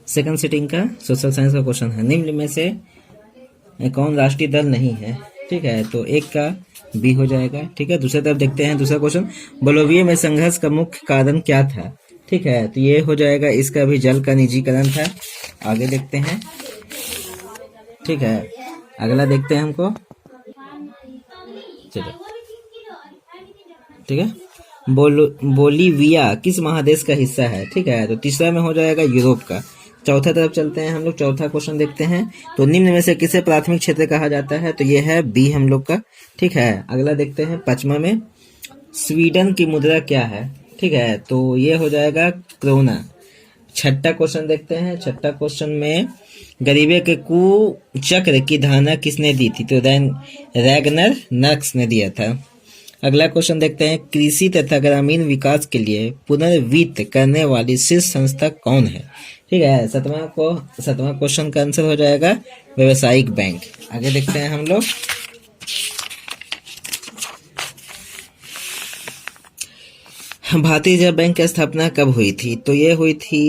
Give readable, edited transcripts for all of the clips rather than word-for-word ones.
Second sitting का social science का question है। निम्न में से कौन राष्ट्रीय दल नहीं है? ठीक है, तो एक का बी हो जाएगा। ठीक है, दूसरी तरफ देखते हैं दूसरा क्वेश्चन। बोलोविया में संघर्ष का मुख्य कारण क्या था? ठीक है, तो ये हो जाएगा, इसका भी जल का निजीकरण था। आगे देखते हैं। ठीक है, अगला देखते हैं हमको। चलो, ठीक है, बोलीविया किस महादेश का हिस्सा है? ठीक है, तो तीसरा में हो जाएगा यूरोप का। चौथा तरफ चलते हैं हम लोग, चौथा क्वेश्चन देखते हैं। तो निम्न में से किसे प्राथमिक क्षेत्र कहा जाता है? तो ये है बी हम लोग का। ठीक है, अगला देखते हैं पांचवा में। स्वीडन की मुद्रा क्या है? ठीक है, तो ये हो जाएगा क्रोना। छठा क्वेश्चन देखते हैं। छठा क्वेश्चन में गरीबे के कुचक्र की धारणा किसने दी थी? तो रैगनर नक्स ने दिया था। अगला क्वेश्चन देखते हैं। कृषि तथा ग्रामीण विकास के लिए पुनर्वित्त करने वाली शीर्ष संस्था कौन है? ठीक है, सातवां क्वेश्चन का आंसर हो जाएगा व्यावसायिक बैंक। आगे देखते हैं हम लोग। भारतीय रिजर्व बैंक की स्थापना कब हुई थी? तो ये हुई थी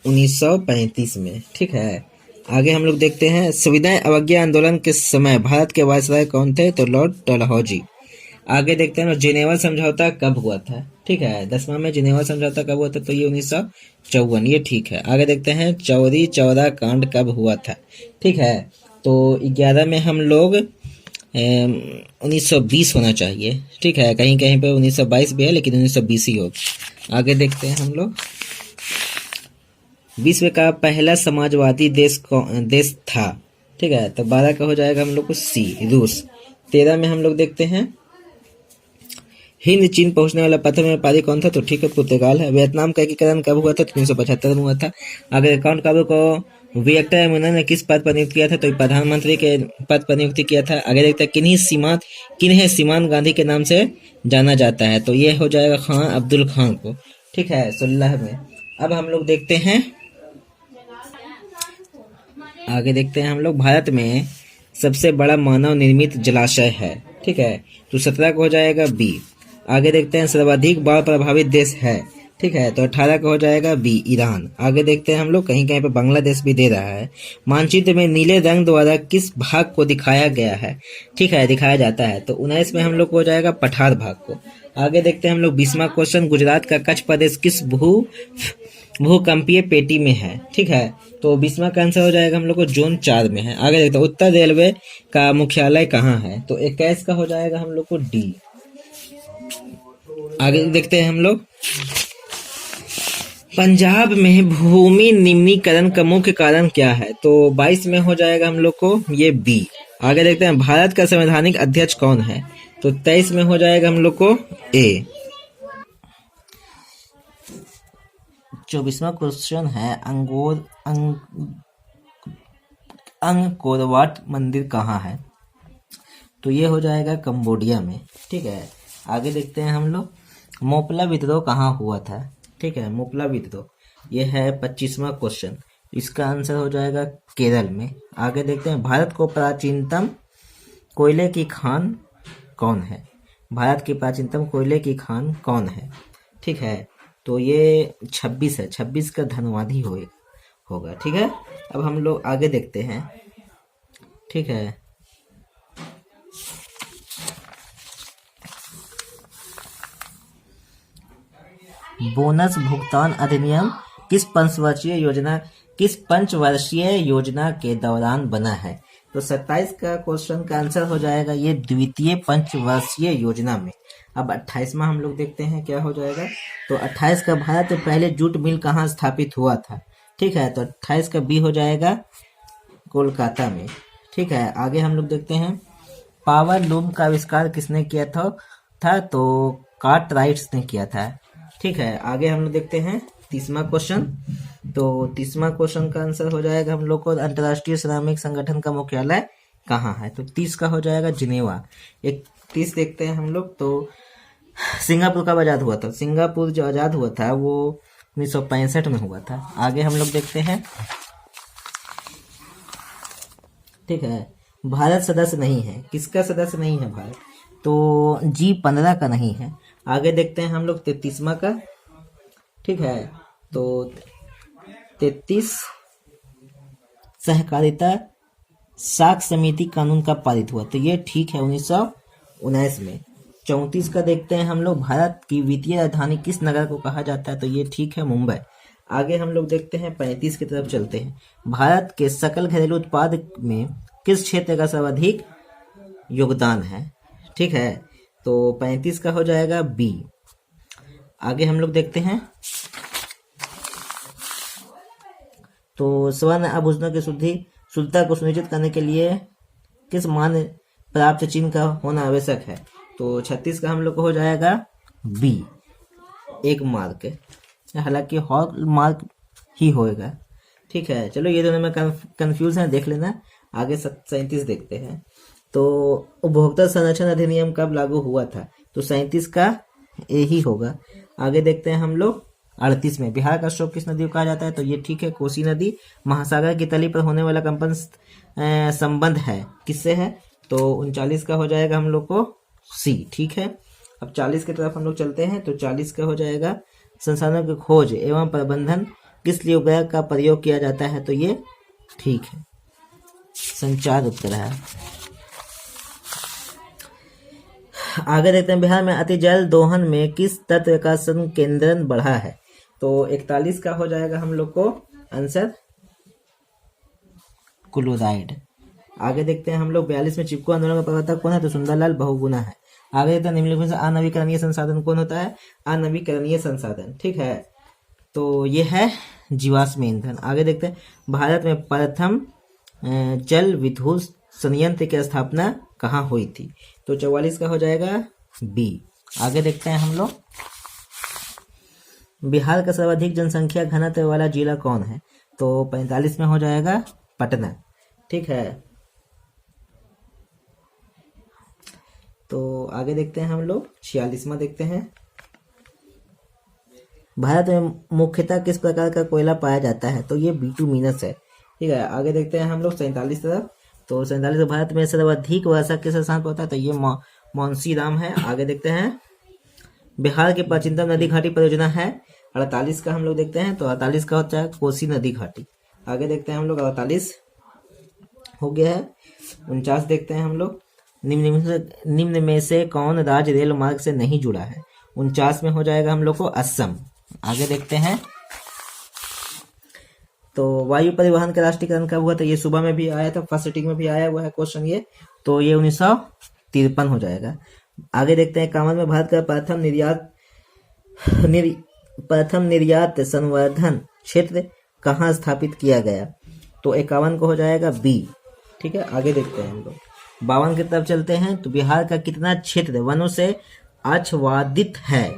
1935 में। ठीक है, आगे हम लोग देखते हैं। संविधान अवज्ञा आंदोलन के समय भारत के वायसराय कौन थे? तो लॉर्ड डलहौजी। आगे देखते हैं जिनेवा समझौता कब हुआ था? ठीक है, 10वां में जिनेवा समझौता कब हुआ था? तो ये 1954। ये ठीक है। आगे देखते हैं चौरी चौरा कांड कब हुआ था? ठीक है, तो 11 में हम लोग 1920 होना चाहिए। ठीक है, कहीं कहीं पे 1922 भी है, लेकिन 1920 ही होगा। आगे देखते हैं हम लोग। विश्व का पहला समाजवादी देश था। ठीक है, तो 12 का हो जाएगा हम लोग को सी, रूस। 13 में हम लोग देखते हैं हिंद चीन पहुंचने वाला प्रथम व्यापारी कौन था? तो ठीक है, पुर्तगाल है। वियतनाम का एकीकरण कब हुआ था? तो 1975 में हुआ था। अगर अकाउंट काबू को विक्टर एमुनर ने किस पद पर नियुक्त किया था? तो प्रधानमंत्री के पद पर नियुक्त किया था। आगे देखते हैं किन्हें सीमांत गांधी के नाम से जाना जाता है? तो ये हो जाएगा खान अब्दुल खान को। ठीक है, 16 में। अब हम लोग देखते हैं, आगे देखते हैं हम लोग। भारत में सबसे बड़ा मानव निर्मित जलाशय है। ठीक है, तो 17 को हो जाएगा बी। आगे देखते हैं सर्वाधिक बाढ़ प्रभावित देश है। ठीक है, तो 18 का हो जाएगा बी, ईरान। आगे देखते हैं हम लोग, कहीं कहीं पे बांग्लादेश भी दे रहा है। मानचित्र में नीले रंग द्वारा किस भाग को दिखाया गया है? ठीक है, दिखाया जाता है। तो 19 में हम लोग को हो जाएगा पठार भाग को। आगे देखते हैं हम लोग 20वां क्वेश्चन। गुजरात का कच्छ प्रदेश किस भूकंपीय पेटी में है? ठीक है, तो 20वां का आंसर हो जाएगा हम लोग को जोन 4 में है। आगे देखते हैं उत्तर रेलवे का मुख्यालय कहाँ है? तो 21 का हो जाएगा हम लोग को डी। आगे देखते हैं हम लोग। पंजाब में भूमि निम्नीकरण का मुख्य कारण क्या है? तो 22 में हो जाएगा हम लोग को ये बी। आगे देखते हैं भारत का संवैधानिक अध्यक्ष कौन है? तो 23 में हो जाएगा हम लोग को ए। 24वां क्वेश्चन है अंकोरवाट मंदिर कहाँ है? तो ये हो जाएगा कंबोडिया में। ठीक है, आगे देखते हैं हम लोग। मोपला विद्रोह कहाँ हुआ था? ठीक है, मोपला विद्रोह ये है 25वां क्वेश्चन। इसका आंसर हो जाएगा केरल में। आगे देखते हैं भारत को प्राचीनतम कोयले की खान कौन है? भारत की प्राचीनतम कोयले की खान कौन है? ठीक है, तो ये 26 है। 26 का धनवादी होगा। ठीक है, अब हम लोग आगे देखते हैं। ठीक है, बोनस भुगतान अधिनियम किस पंचवर्षीय योजना के दौरान बना है? तो 27 का क्वेश्चन का आंसर हो जाएगा ये द्वितीय पंचवर्षीय योजना में। अब 28वां हम लोग देखते हैं क्या हो जाएगा। तो 28 का भारत में पहले जूट मिल कहाँ स्थापित हुआ था? ठीक है, तो 28 का बी हो जाएगा कोलकाता में। ठीक है, आगे हम लोग देखते हैं पावर लूम का आविष्कार किसने किया था? तो कार्टराइट्स ने किया था। ठीक है, आगे हम लोग देखते हैं 30वां क्वेश्चन। तो 30वां क्वेश्चन का आंसर हो जाएगा हम लोग को अंतर्राष्ट्रीय श्रमिक संगठन का मुख्यालय कहाँ है? तो 30 का हो जाएगा जिनेवा। 31 देखते हैं हम लोग। तो सिंगापुर कब आजाद हुआ था? सिंगापुर जो आजाद हुआ था वो 1965 में हुआ था। आगे हम लोग देखते हैं। ठीक है, भारत सदस्य नहीं है। किसका सदस्य नहीं है भारत? तो G15 का नहीं है। आगे देखते हैं हम लोग 33वां का। ठीक है, तो 33 सहकारिता साख समिति कानून का पारित हुआ? तो ये ठीक है 1919 में। 34 का देखते हैं हम लोग, भारत की वित्तीय राजधानी किस नगर को कहा जाता है? तो ये ठीक है मुंबई। आगे हम लोग देखते हैं 35 की तरफ चलते हैं, भारत के सकल घरेलू उत्पाद में किस क्षेत्र का सर्वाधिक योगदान है? ठीक है, तो 35 का हो जाएगा बी। आगे हम लोग देखते हैं, तो स्वर्ण आभूषणों की शुद्धता को सुनिश्चित करने के लिए किस मान प्राप्त चिन्ह का होना आवश्यक है? तो 36 का हम लोग को हो जाएगा बी, एक मार्क, हालांकि हॉल मार्क ही होएगा। ठीक है, चलो ये दोनों में कंफ्यूज है, देख लेना। आगे 37 देखते हैं, तो उपभोक्ता संरक्षण अधिनियम कब लागू हुआ था? तो 37 का ए ही होगा। आगे देखते हैं हम लोग 38 में, बिहार का स्रोत किस नदी को कहा जाता है? तो ये ठीक है, कोसी नदी। महासागर की तली पर होने वाला कंपन संबंध है किससे है? तो 39 का हो जाएगा हम लोग को सी। ठीक है, अब 40 की तरफ हम लोग चलते हैं, तो 40 का हो जाएगा संसाधनों की खोज एवं प्रबंधन किस लिए उपग्रह का प्रयोग किया जाता है? तो ये ठीक है, संचार उपग्रह। आगे देखते हैं, बिहार में अति जल दोहन में किस तत्व का संकेंद्रण बढ़ा है? तो 41 का हो जाएगा हम लोग को आंसर क्लोराइड। आगे देखते हैं हम लोग 42 में, चिपको आंदोलन का प्रवर्तक कौन है? तो सुंदरलाल बहुगुणा है। आगे देखते हैं, निम्नलिखित में से अनवीकरणीय संसाधन कौन होता है? अनवीकरणीय संसाधन। ठीक है, तो ये है जीवाश्म ईंधन। आगे देखते हैं, भारत में प्रथम जल विद्युत संयंत्र की स्थापना कहाँ हुई थी? तो 44 का हो जाएगा बी। आगे देखते हैं हम लोग, बिहार का सर्वाधिक जनसंख्या घनत्व वाला जिला कौन है? तो 45 में हो जाएगा पटना। ठीक है, तो आगे देखते हैं हम लोग 46वां देखते हैं, भारत में मुख्यतः किस प्रकार का कोयला पाया जाता है? तो ये बिटुमिनस है। ठीक है, आगे देखते हैं हम लोग 47 तरफ, तो 47 भारत में सर्वाधिक वर्षा किस स्थान पर होता है? तो ये मानसीराम है। आगे देखते हैं, बिहार की प्राचीनतम नदी घाटी परियोजना है। 48 का हम लोग देखते हैं, तो 48 का होता है कोसी नदी घाटी। आगे देखते हैं हम लोग, 48 हो गया है। 49 देखते हैं हम लोग, निम्न में से कौन राज्य रेल मार्ग से नहीं जुड़ा है? 49 में हो जाएगा हम लोग को असम। आगे देखते हैं, तो वायु परिवहन का राष्ट्रीयकरण कब हुआ? तो ये सुबह में भी आया था, फर्स्ट सिटिंग में भी आया हुआ है क्वेश्चन ये, तो ये 1953 हो जाएगा। आगे देखते हैं, कामन में भारत का प्रथम निर्यात संवर्धन क्षेत्र कहाँ स्थापित किया गया? तो 51 को हो जाएगा बी। ठीक है, आगे देखते हैं हम लोग 52 की तरफ चलते हैं, तो बिहार का कितना क्षेत्र वनों से आच्छादित है?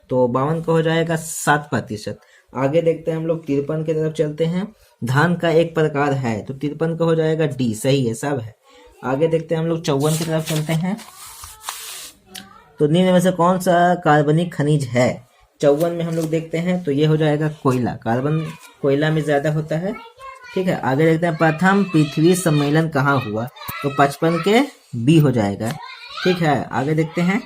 तो 52 का हो जाएगा 7%। आगे देखते हैं हम लोग 53 की तरफ चलते हैं, धान का एक प्रकार है, तो 53 का हो जाएगा डी, सही है, सब है। आगे देखते हैं हम लोग 54 की तरफ चलते हैं, तो निम्न में से कौन सा कार्बनिक खनिज है? 54 में हम लोग देखते हैं, तो ये हो जाएगा कोयला, कार्बन कोयला में ज्यादा होता है। ठीक है, आगे देखते हैं, प्रथम पृथ्वी सम्मेलन कहाँ हुआ? तो 55 के बी हो जाएगा। ठीक है, आगे देखते हैं,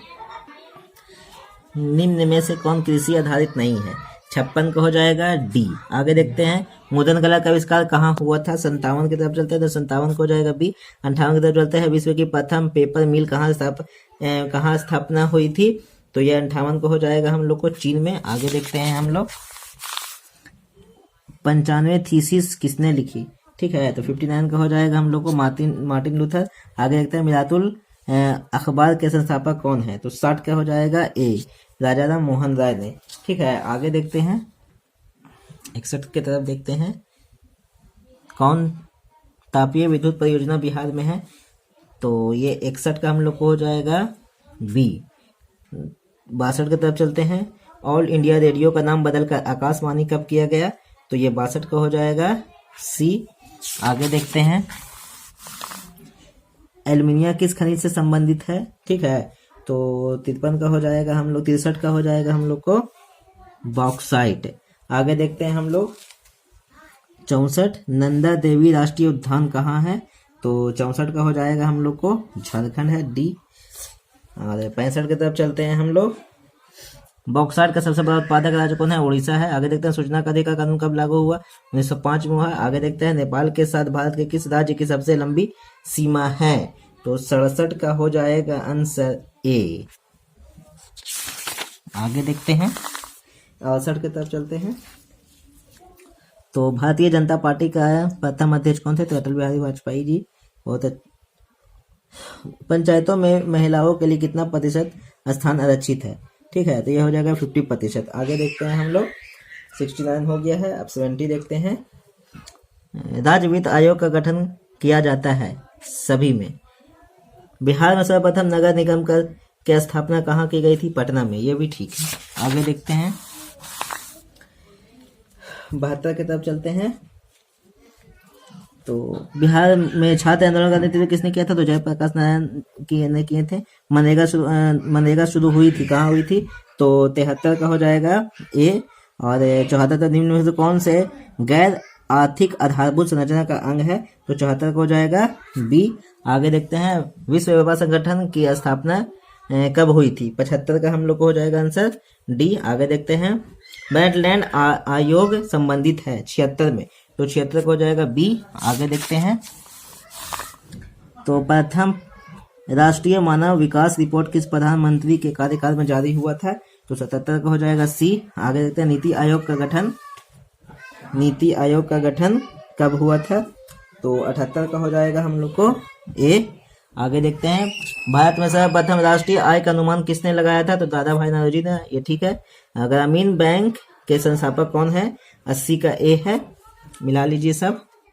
निम्न में से कौन कृषि आधारित नहीं है? 56 का हो जाएगा डी। आगे देखते हैं, मुद्रण कला का आविष्कार कहाँ हुआ था? 57 की तरफ चलते हैं, तो 57 को हो जाएगा बी। 58 की तरफ चलते हैं, विश्व की प्रथम पेपर मिल कहाँ स्थापना हुई थी? तो ये 58 को हो जाएगा हम लोग को चीन में। आगे देखते हैं हम लोग, 95 थीसिस किसने लिखी? ठीक है, तो 59 का हो जाएगा हम लोग को मार्टिन लूथर। आगे देखते हैं, मिरातुल अखबार के संस्थापक कौन है? तो 60 का हो जाएगा ए, राजाराम मोहन राय ने। ठीक है, आगे देखते हैं 61 की तरफ देखते हैं, कौन तापीय विद्युत परियोजना बिहार में है? तो ये 61 का हम लोग को हो जाएगा बी। 62 की तरफ चलते हैं, ऑल इंडिया रेडियो का नाम बदलकर आकाशवाणी कब किया गया? तो ये 62 का हो जाएगा सी। आगे देखते हैं, एल्यूमिनियम किस खनिज से संबंधित है? ठीक है, तो 53 का हो जाएगा हम लोग, 63 का हो जाएगा हम लोग को बॉक्साइट। आगे देखते हैं हम लोग 64, नंदा देवी राष्ट्रीय उद्यान कहाँ है? तो 64 का हो जाएगा हम लोग को झारखंड है, डी। और 65 की तरफ चलते हैं हम लोग, बॉक्साइट का सबसे बड़ा उत्पादक राज्य कौन है? उड़ीसा है। आगे देखते हैं सूचना का अधिकार कानून कब लागू हुआ? 1905 में हुआ। आगे देखते हैं नेपाल के साथ भारत के किस राज्य की सबसे लंबी सीमा है? तो 67 का हो जाएगा आंसर ए। आगे देखते हैं 68 की तरफ चलते हैं। तो भारतीय जनता पार्टी का प्रथम अध्यक्ष कौन थे? तो अटल बिहारी वाजपेयी जी। बहुत पंचायतों में महिलाओं के लिए कितना प्रतिशत स्थान आरक्षित है? ठीक है, तो ये हो जाएगा 50%। आगे देखते हैं हम लोग 69 हो गया है। अब 70 देखते हैं। राज्य वित्त आयोग का गठन किया जाता है सभी में। बिहार में सर्वप्रथम नगर निगम कर की स्थापना कहाँ की गई थी? पटना में। ये भी ठीक है। आगे देखते हैं 72 की तरफ चलते हैं। तो बिहार में छात्र आंदोलन का नेतृत्व किसने किया था? तो जयप्रकाश नारायण किए थे। मनरेगा शुरू हुई थी, कहाँ हुई थी? तो 73 का हो जाएगा ए। और 74 निम्न में से कौन से गैर आर्थिक आधारभूत संरचना का अंग है? तो 74 का हो जाएगा बी। आगे देखते हैं विश्व व्यापार संगठन की स्थापना कब हुई थी? 75 का हम लोग को हो जाएगा आंसर डी। आगे देखते हैं वेटलैंड आयोग संबंधित है 76 में, तो 76 को हो जाएगा बी। आगे देखते हैं तो प्रथम राष्ट्रीय मानव विकास रिपोर्ट किस प्रधानमंत्री के कार्यकाल में जारी हुआ था? तो 77 का हो जाएगा सी। आगे देखते हैं नीति आयोग का गठन कब हुआ था? तो 78 का हो जाएगा हम लोग को ए। आगे देखते हैं भारत में सर्वप्रथम राष्ट्रीय आय का अनुमान किसने लगाया था? तो दादा भाई नौरोजी ने। ये ठीक है। ग्रामीण बैंक के संस्थापक कौन है? 80 का ए है। मिला लीजिए सब।